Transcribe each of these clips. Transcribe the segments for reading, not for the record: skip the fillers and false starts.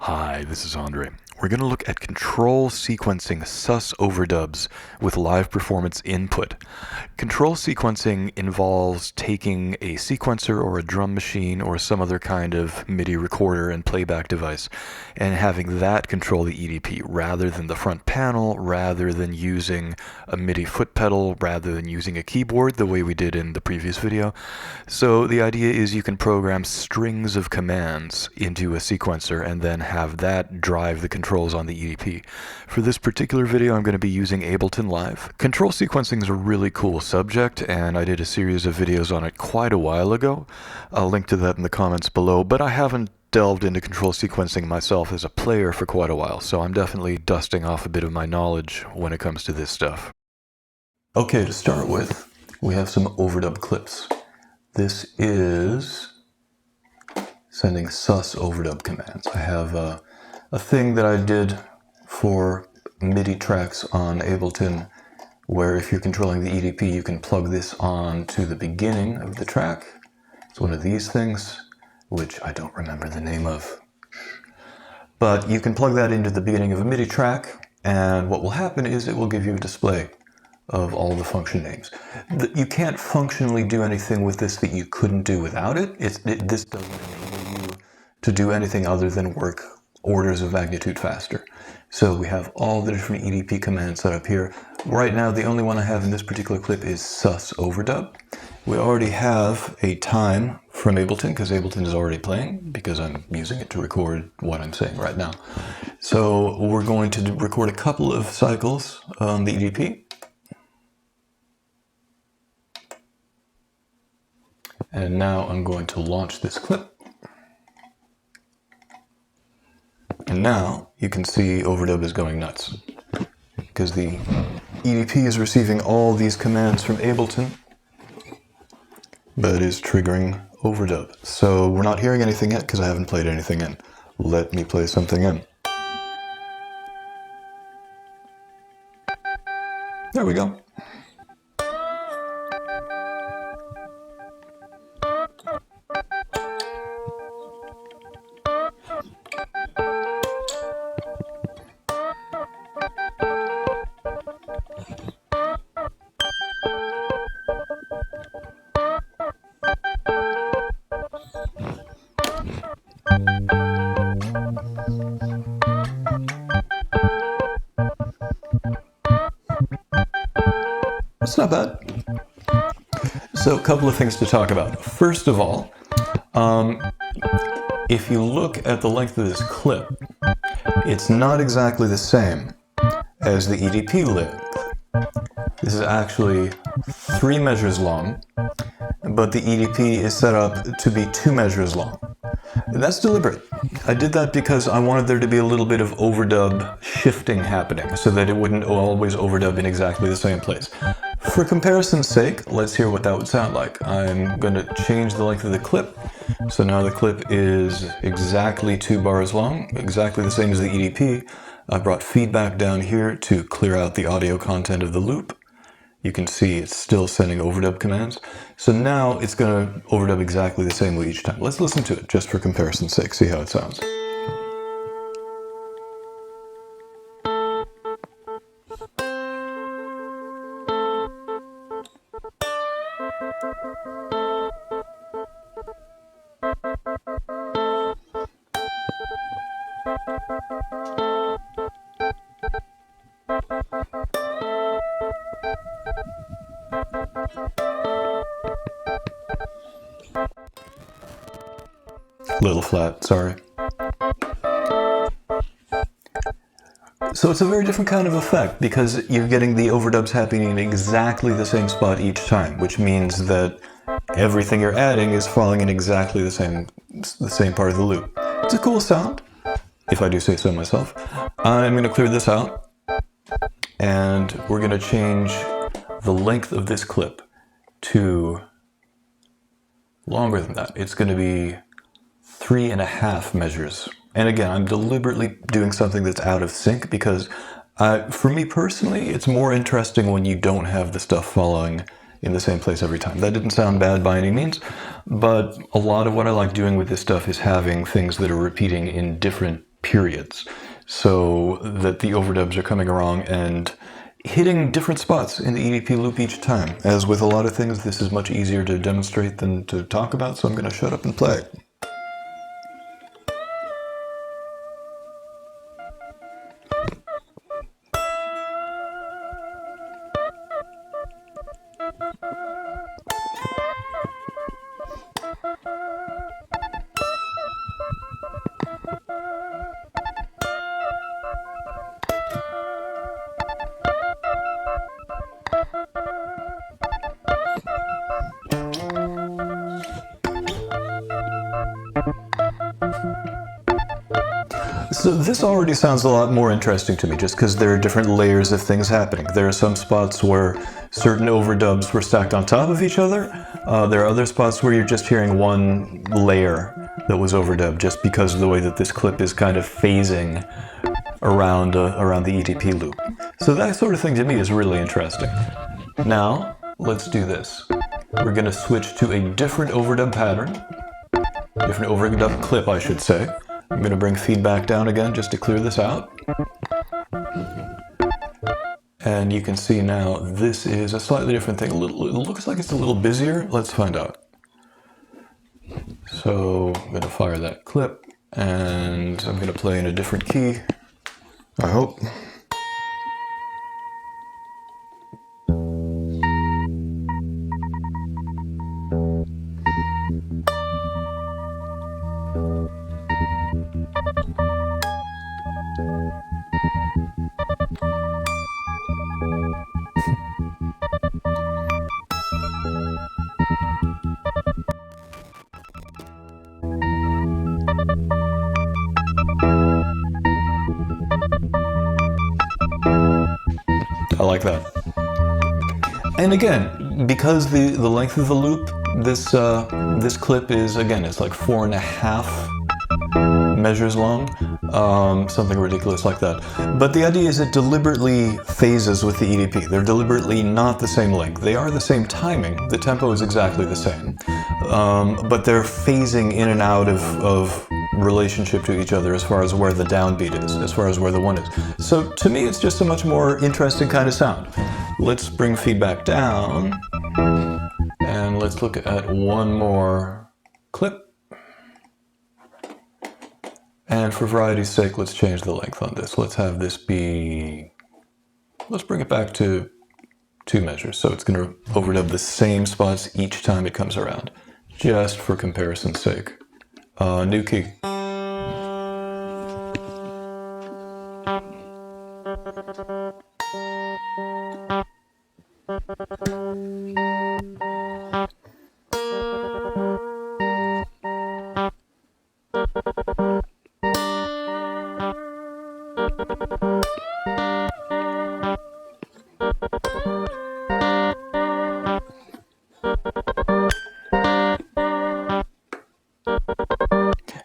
Hi, this is Andre. We're going to look at control sequencing SUS overdubs with live performance input. Control sequencing involves taking a sequencer or a drum machine or some other kind of MIDI recorder and playback device and having that control the EDP rather than the front panel, rather than using a MIDI foot pedal, rather than using a keyboard the way we did in the previous video. So the idea is you can program strings of commands into a sequencer and then have that drive the controls on the EDP. For this particular video, I'm going to be using Ableton Live. Control sequencing is a really cool subject, and I did a series of videos on it quite a while ago. I'll link to that in the comments below, but I haven't delved into control sequencing myself as a player for quite a while, so I'm definitely dusting off a bit of my knowledge when it comes to this stuff. Okay, to start with, we have some overdub clips. This is sending SUS overdub commands. I have a thing that I did for MIDI tracks on Ableton where if you're controlling the EDP, you can plug this on to the beginning of the track. It's one of these things, which I don't remember the name of. But you can plug that into the beginning of a MIDI track, and what will happen is it will give you a display of all the function names. You can't functionally do anything with this that you couldn't do without it. This doesn't enable you to do anything other than work orders of magnitude faster. So we have all the different EDP commands set up here. Right now, the only one I have in this particular clip is SUS Overdub. We already have a time from Ableton, because Ableton is already playing, because I'm using it to record what I'm saying right now. So we're going to record a couple of cycles on the EDP. And now I'm going to launch this clip. And now you can see Overdub is going nuts because the EDP is receiving all these commands from Ableton, but is triggering Overdub. So we're not hearing anything yet because I haven't played anything in. Let me play something in. There we go. It's not bad. So a couple of things to talk about. First of all, if you look at the length of this clip, it's not exactly the same as the EDP length. This is actually 3 measures long, but the EDP is set up to be 2 measures long. And that's deliberate. I did that because I wanted there to be a little bit of overdub shifting happening so that it wouldn't always overdub in exactly the same place. For comparison's sake, let's hear what that would sound like. I'm going to change the length of the clip. So now the clip is exactly 2 bars long, exactly the same as the EDP. I brought feedback down here to clear out the audio content of the loop. You can see it's still sending overdub commands. So now it's going to overdub exactly the same way each time. Let's listen to it just for comparison's sake, see how it sounds. Little flat, sorry. So it's a very different kind of effect because you're getting the overdubs happening in exactly the same spot each time, which means that everything you're adding is falling in exactly the same part of the loop. It's a cool sound, if I do say so myself. I'm going to clear this out, and we're going to change the length of this clip to longer than that. It's going to be 3.5 measures. And again, I'm deliberately doing something that's out of sync because for me personally, it's more interesting when you don't have the stuff following in the same place every time. That didn't sound bad by any means, but a lot of what I like doing with this stuff is having things that are repeating in different periods, so that the overdubs are coming along and hitting different spots in the EDP loop each time. As with a lot of things, this is much easier to demonstrate than to talk about, so I'm going to shut up and play. So this already sounds a lot more interesting to me, just because there are different layers of things happening. There are some spots where certain overdubs were stacked on top of each other. There are other spots where you're just hearing one layer that was overdubbed, just because of the way that this clip is kind of phasing around the EDP loop. So that sort of thing to me is really interesting. Now, let's do this. We're going to switch to a different overdub pattern. Different overdub clip, I should say. I'm going to bring feedback down again just to clear this out. And you can see now this is a slightly different thing. It looks like it's a little busier. Let's find out. So I'm going to fire that clip and I'm going to play in a different key, I hope. I like that. And again, because the length of the loop, this clip is, again, it's like 4.5 measures long, something ridiculous like that. But the idea is it deliberately phases with the EDP. They're deliberately not the same length. They are the same timing. The tempo is exactly the same. But they're phasing in and out of relationship to each other as far as where the downbeat is, as far as where the one is. So to me, it's just a much more interesting kind of sound. Let's bring feedback down and let's look at one more clip. And for variety's sake, let's change the length on this. Let's have this be, let's bring it back to 2 measures. So it's going to overdub the same spots each time it comes around, just for comparison's sake. New key.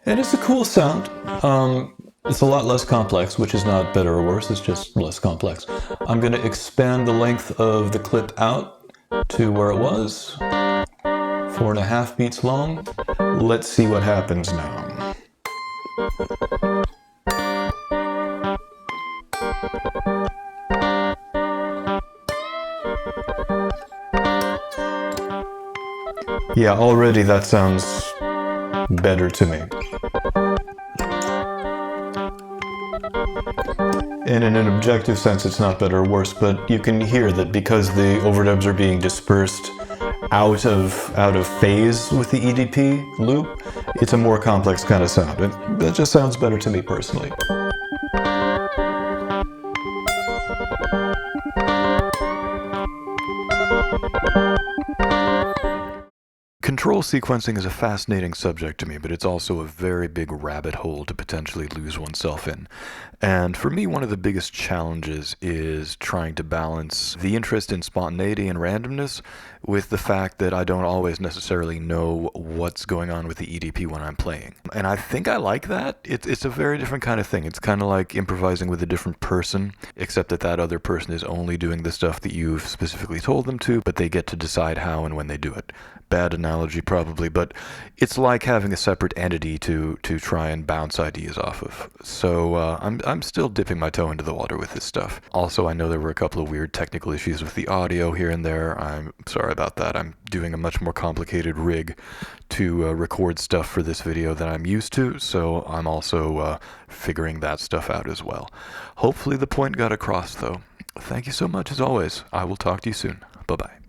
And it's a cool sound. It's a lot less complex, which is not better or worse, it's just less complex. I'm going to expand the length of the clip out to where it was, 4.5 beats long. Let's see what happens now. Yeah, already that sounds better to me. And in an objective sense, it's not better or worse, but you can hear that because the overdubs are being dispersed out of phase with the EDP loop, it's a more complex kind of sound. That just sounds better to me personally. Control sequencing is a fascinating subject to me, but it's also a very big rabbit hole to potentially lose oneself in. And for me, one of the biggest challenges is trying to balance the interest in spontaneity and randomness with the fact that I don't always necessarily know what's going on with the EDP when I'm playing. And I think I like that. It's a very different kind of thing. It's kind of like improvising with a different person, except that that other person is only doing the stuff that you've specifically told them to, but they get to decide how and when they do it. Bad analogy probably, but it's like having a separate entity to try and bounce ideas off of. So I'm still dipping my toe into the water with this stuff. Also, I know there were a couple of weird technical issues with the audio here and there. I'm sorry about that. I'm doing a much more complicated rig to record stuff for this video than I'm used to, so I'm also figuring that stuff out as well. Hopefully the point got across though. Thank you so much as always. I will talk to you soon. Bye-bye.